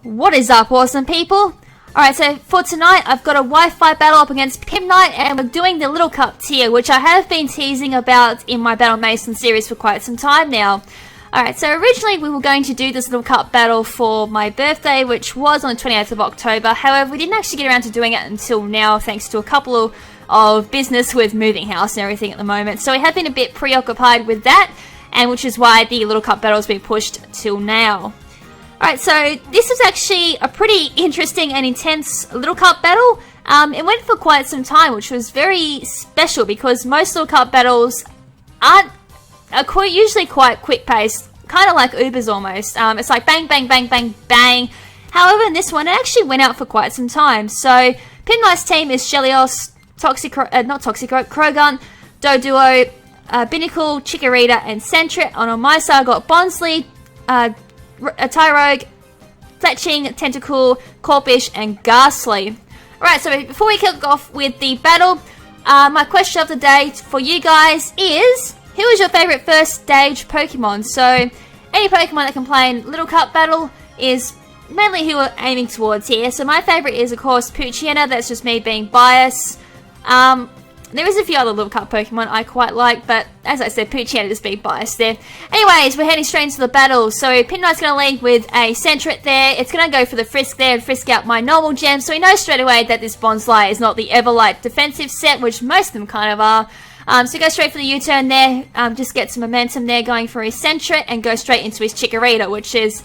What is up, awesome people? Alright, so for tonight, I've got a Wi-Fi battle up against PIMPNITE, and we're doing the Little Cup tier, which I have been teasing about in my Battle Mason series for quite some time now. Alright, so originally we were going to do this Little Cup battle for my birthday, which was on the 28th of October. However, we didn't actually get around to doing it until now, thanks to a couple of business with moving house and everything at the moment. So we have been a bit preoccupied with that, and which is why the Little Cup battle has been pushed till now. Alright, so this is actually a pretty interesting and intense Little Cup battle. It went for quite some time, which was very special because most Little Cup battles are usually quite quick-paced, kind of like Ubers almost. It's like bang, bang, bang, bang, bang. However, in this one, it actually went out for quite some time. So, PIMPNITE's team is Shelios, Krogan, Doduo, Binnacle, Chikorita, and Sentret. And on my side, I got Bonsly, Tyrogue, Fletching, Tentacool, Corpish, and Ghastly. Alright, so before we kick off with the battle, my question of the day for you guys is, who is your favourite first stage Pokemon? So, any Pokemon that can play in Little Cup battle is mainly who we're aiming towards here. So my favourite is, of course, Poochyena. That's just me being biased. There is a few other Little Cup Pokemon I quite like, but as I said, Poochyena just being biased there. Anyways, we're heading straight into the battle. So PIMPNITE's going to lead with a Sentret there. It's going to go for the Frisk there and Frisk out my normal gem. So we know straight away that this Bonsly is not the Everlight defensive set, which most of them kind of are. So go straight for the U-turn there. Just get some momentum there going for his Sentret and go straight into his Chikorita, which is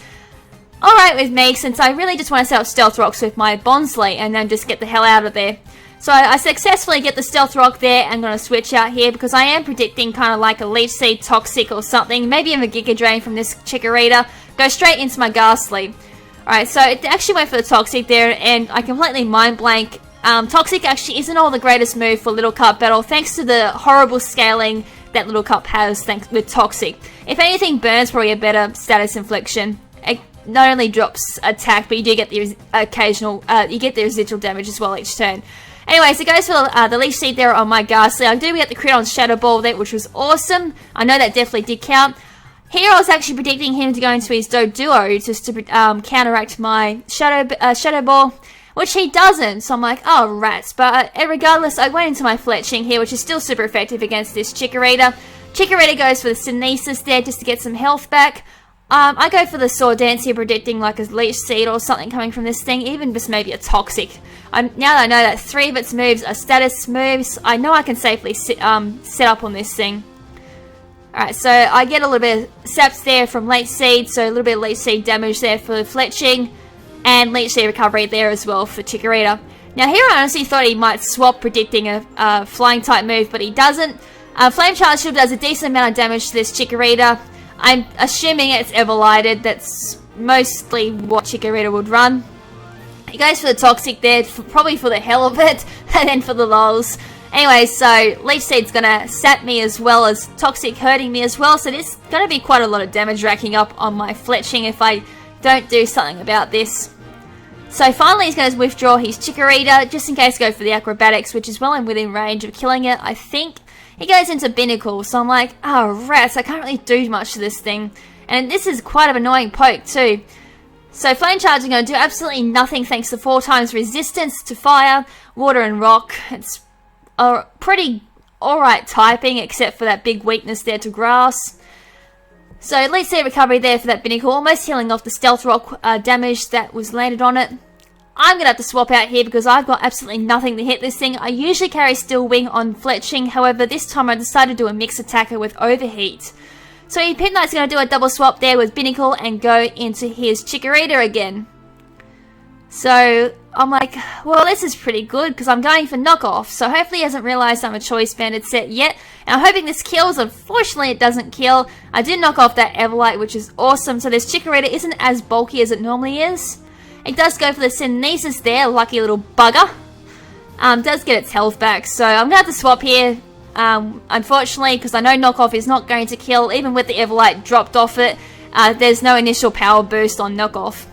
alright with me since I really just want to set up Stealth Rocks with my Bonsly and then just get the hell out of there. So I successfully get the Stealth Rock there. I'm going to switch out here because I am predicting kind of like a Leech Seed, Toxic or something. Maybe even a Giga Drain from this Chikorita. Go straight into my Ghastly. Alright, so it actually went for the Toxic there and I completely mind blank. Toxic actually isn't all the greatest move for Little Cup battle thanks to the horrible scaling that Little Cup has with Toxic. If anything, Burn's probably a better status infliction. It not only drops attack, but you do get the occasional, you get the residual damage as well each turn. Anyways, it goes for the Leech Seed there on my Ghastly. I do get the crit on Shadow Ball there, which was awesome. I know that definitely did count. Here I was actually predicting him to go into his Doduo just to counteract my Shadow Ball, which he doesn't. So I'm like, oh rats. But regardless, I went into my Fletching here, which is still super effective against this Chikorita. Chikorita goes for the Synesis there just to get some health back. I go for the Sword Dance here, predicting like a Leech Seed or something coming from this thing, even just maybe a Toxic. Now that I know that 3 of its moves are status moves, I know I can safely set up on this thing. Alright, so I get a little bit of Saps there from Leech Seed, so a little bit of Leech Seed damage there for Fletching, and Leech Seed recovery there as well for Chikorita. Now here I honestly thought he might swap, predicting a Flying type move, but he doesn't. Flame Charge Shield does a decent amount of damage to this Chikorita. I'm assuming it's Everlighted. That's mostly what Chikorita would run. He goes for the Toxic there, probably for the hell of it, and then for the lols. Anyway, so Leech Seed's gonna sap me as well as Toxic hurting me as well, so there's gonna be quite a lot of damage racking up on my Fletching if I don't do something about this. So finally he's gonna withdraw his Chikorita, just in case go for the Acrobatics, which is well and within range of killing it, I think. He goes into Binnacle, so I'm like, oh rats, I can't really do much to this thing. And this is quite an annoying poke too. So Flame Charge is going to do absolutely nothing thanks to 4 times resistance to fire, water and rock. It's a pretty alright typing, except for that big weakness there to grass. So Leech Seed recovery there for that Binnacle, almost healing off the Stealth Rock damage that was landed on it. I'm going to have to swap out here because I've got absolutely nothing to hit this thing. I usually carry Steel Wing on Fletching, however this time I decided to do a Mix Attacker with Overheat. So PIMPNITE's going to do a double swap there with Binnacle and go into his Chikorita again. So I'm like, well this is pretty good because I'm going for knockoff. So hopefully he hasn't realised I'm a choice banded set yet. And I'm hoping this kills. Unfortunately it doesn't kill. I did knock off that Everlight, which is awesome. So this Chikorita isn't as bulky as it normally is. It does go for the Synesis there, lucky little bugger. Does get its health back. So I'm going to have to swap here. Unfortunately, because I know knockoff is not going to kill, even with the Everlight dropped off it, there's no initial power boost on knockoff.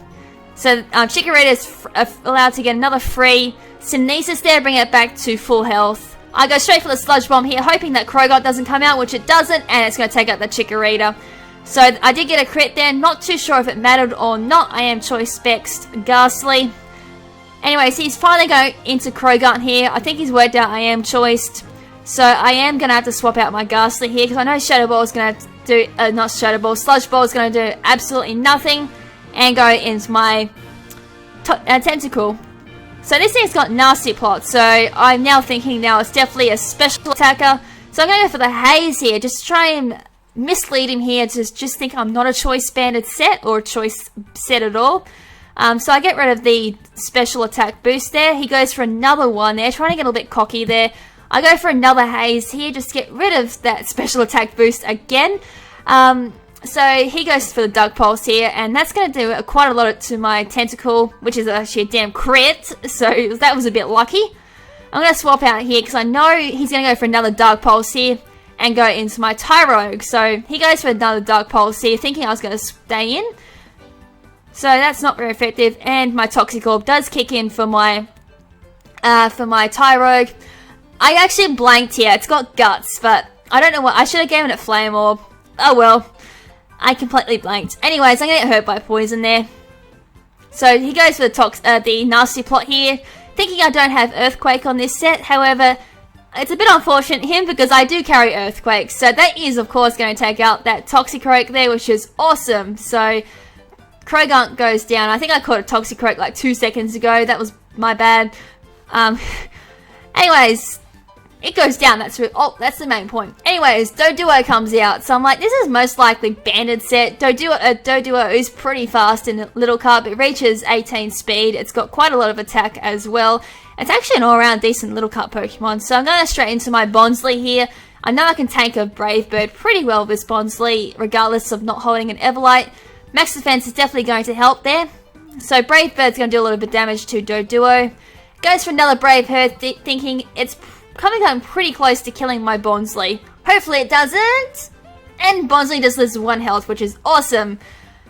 So Chikorita is allowed to get another free Synesis there, bring it back to full health. I go straight for the Sludge Bomb here, hoping that Krogan doesn't come out, which it doesn't, and it's going to take out the Chikorita. So I did get a crit there. Not too sure if it mattered or not. I am choice specs Ghastly. Anyways, he's finally going into Krogan here. I think he's worked out I am choiced. So I am going to have to swap out my Ghastly here, because I know Shadow Ball is going to do, not Shadow Ball, Sludge Ball is going to do absolutely nothing. And go into my Tentacle. So this thing's got Nasty Plot, so I'm now thinking now it's definitely a special attacker. So I'm going to go for the Haze here, just try and mislead him here to just think I'm not a choice banded set or a choice set at all. So I get rid of the special attack boost there. He goes for another one there, trying to get a little bit cocky there. I go for another Haze here, just get rid of that special attack boost again. So he goes for the Dark Pulse here, and that's going to do quite a lot to my Tentacle, which is actually a damn crit, so that was a bit lucky. I'm going to swap out here, because I know he's going to go for another Dark Pulse here, and go into my Tyrogue. So he goes for another Dark Pulse here, thinking I was going to stay in. So that's not very effective, and my Toxic Orb does kick in for my Tyrogue. I actually blanked here, it's got Guts, but I don't know what, I should have given it Flame Orb. Oh well. I completely blanked. Anyways, I'm going to get hurt by poison there. So he goes for the Nasty Plot here, thinking I don't have Earthquake on this set. However, it's a bit unfortunate him because I do carry Earthquake. So that is, of course, going to take out that Toxicroak there, which is awesome. So Krogunk goes down. I think I caught a Toxicroak like 2 seconds ago. That was my bad. Anyways, it goes down, that's the main point. Anyways, Doduo comes out, so I'm like, this is most likely banded set. Doduo is pretty fast in Little Cup. It reaches 18 speed. It's got quite a lot of attack as well. It's actually an all-around decent Little Cup Pokemon, so I'm going straight into my Bonsly here. I know I can tank a Brave Bird pretty well with this Bonsly, regardless of not holding an Everlight. Max Defense is definitely going to help there. So Brave Bird's going to do a little bit of damage to Doduo. Goes for another Brave Bird, thinking it's coming pretty close to killing my Bonsly. Hopefully it doesn't. And Bonsly just loses 1 health, which is awesome.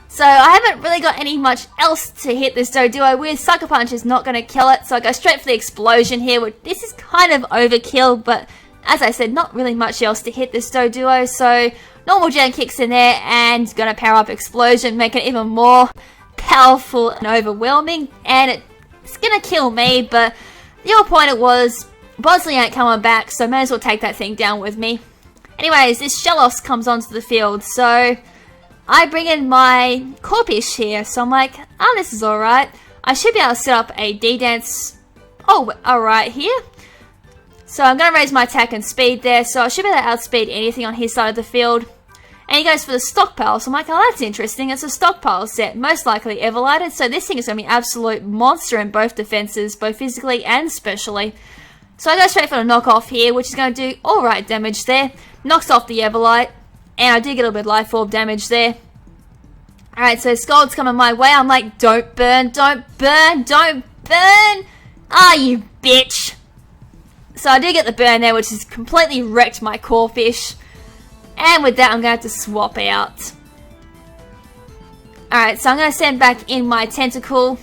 So I haven't really got any much else to hit this Doduo with. Sucker Punch is not going to kill it, so I go straight for the Explosion here. Which, this is kind of overkill, but as I said, not really much else to hit this Doduo. So Normal Gen kicks in there and going to power up Explosion, make it even more powerful and overwhelming. And it's going to kill me, but the whole point it was, Bonsly ain't coming back, so may as well take that thing down with me. Anyways, this Shellos comes onto the field, so I bring in my Corpish here. So I'm like, oh, this is alright. I should be able to set up a D-Dance, alright here. So I'm going to raise my attack and speed there, so I should be able to outspeed anything on his side of the field. And he goes for the Stockpile, so I'm like, oh, that's interesting. It's a Stockpile set, most likely Everlighted, so this thing is going to be an absolute monster in both defenses, both physically and specially. So I go straight for the knockoff here, which is going to do alright damage there. Knocks off the Everlight, and I do get a little bit of Life Orb damage there. Alright, so Scald's coming my way. I'm like, don't burn, don't burn, don't burn! Ah, you bitch! So I do get the burn there, which has completely wrecked my Corphish. And with that, I'm going to have to swap out. Alright, so I'm going to send back in my Tentacle.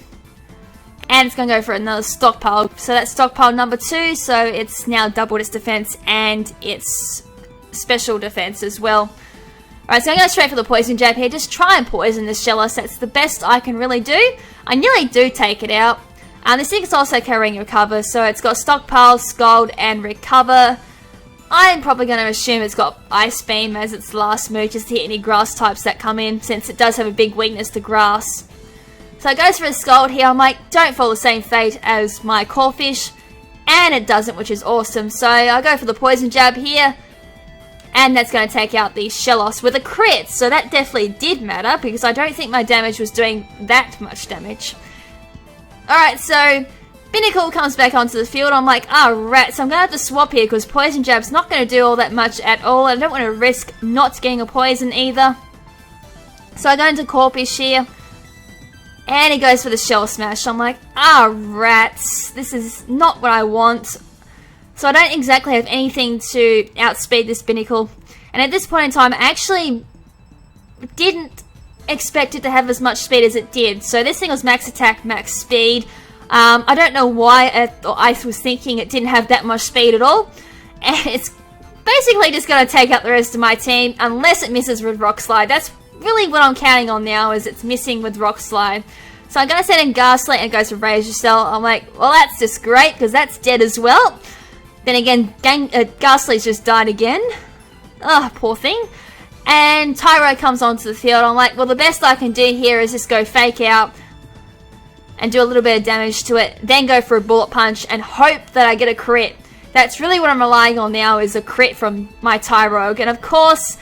And it's going to go for another Stockpile. So that's Stockpile number 2. So it's now doubled its defense and its special defense as well. Alright, so I'm going to go straight for the Poison Jab here. Just try and poison this Shellos. That's the best I can really do. I nearly do take it out. This thing is also carrying Recover. So it's got Stockpile, Scald, and Recover. I'm probably going to assume it's got Ice Beam as its last move, just to hit any grass types that come in, since it does have a big weakness to grass. So it goes for a Scald here. I'm like, don't fall the same fate as my Corphish. And it doesn't, which is awesome. So I go for the Poison Jab here. And that's going to take out the Shellos with a crit. So that definitely did matter, because I don't think my damage was doing that much damage. Alright, so Binnacle comes back onto the field. I'm like, rat. So I'm going to have to swap here, because Poison Jab's not going to do all that much at all. I don't want to risk not getting a poison either. So I go into Corphish here. And he goes for the Shell Smash. I'm like, rats. This is not what I want. So I don't exactly have anything to outspeed this Binnacle. And at this point in time, I actually didn't expect it to have as much speed as it did. So this thing was max attack, max speed. I don't know why I was thinking it didn't have that much speed at all. And it's basically just going to take out the rest of my team unless it misses with Rock Slide. That's really what I'm counting on now is it's missing with Rock Slide. So I'm going to send in Ghastly and it goes for Razor Cell. I'm like, well, that's just great because that's dead as well. Then again, Ghastly's just died again. Oh, poor thing. And Tyro comes onto the field. I'm like, well, the best I can do here is just go Fake Out and do a little bit of damage to it. Then go for a Bullet Punch and hope that I get a crit. That's really what I'm relying on now, is a crit from my Tyrogue. And of course,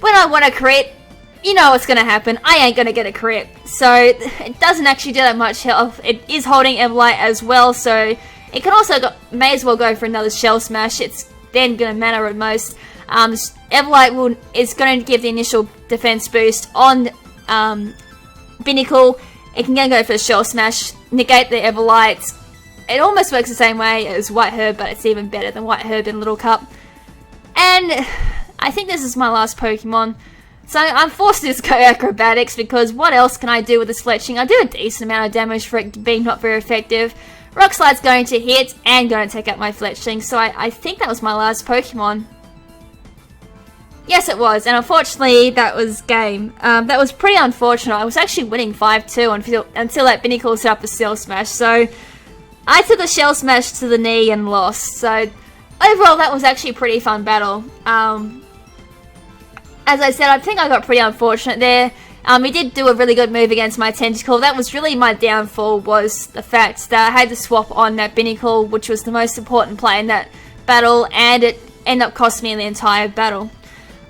when I want a crit, you know what's going to happen. I ain't going to get a crit. So it doesn't actually do that much health. It is holding Everlight as well, so it can also may as well go for another Shell Smash. It's then going to matter at most. Everlight is going to give the initial defense boost on Binnacle. It can then go for a Shell Smash, negate the Everlight. It almost works the same way as White Herb, but it's even better than White Herb in Little Cup. And I think this is my last Pokemon. So I'm forced to just go Acrobatics, because what else can I do with this Fletching? I do a decent amount of damage for it being not very effective. Rock Slide's going to hit and going to take out my Fletchling, so I think that was my last Pokemon. Yes, it was, and unfortunately that was game. That was pretty unfortunate. I was actually winning 5-2 until that Binnacle set up a Shell Smash, so I took a Shell Smash to the knee and lost. So overall that was actually a pretty fun battle. As I said, I think I got pretty unfortunate there. He did do a really good move against my Tentacle. That was really my downfall, was the fact that I had to swap on that Binnacle, which was the most important play in that battle, and it ended up costing me the entire battle.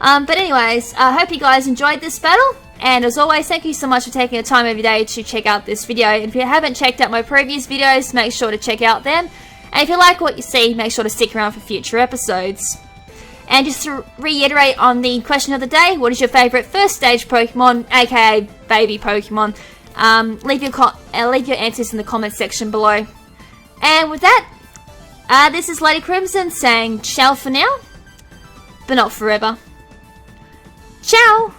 But anyways, I hope you guys enjoyed this battle, and as always, thank you so much for taking the time every day to check out this video. And if you haven't checked out my previous videos, make sure to check out them. And if you like what you see, make sure to stick around for future episodes. And just to reiterate on the question of the day, what is your favourite first stage Pokemon, aka baby Pokemon? Leave your answers in the comment section below. And with that, this is LadyKrimZen saying ciao for now, but not forever. Ciao!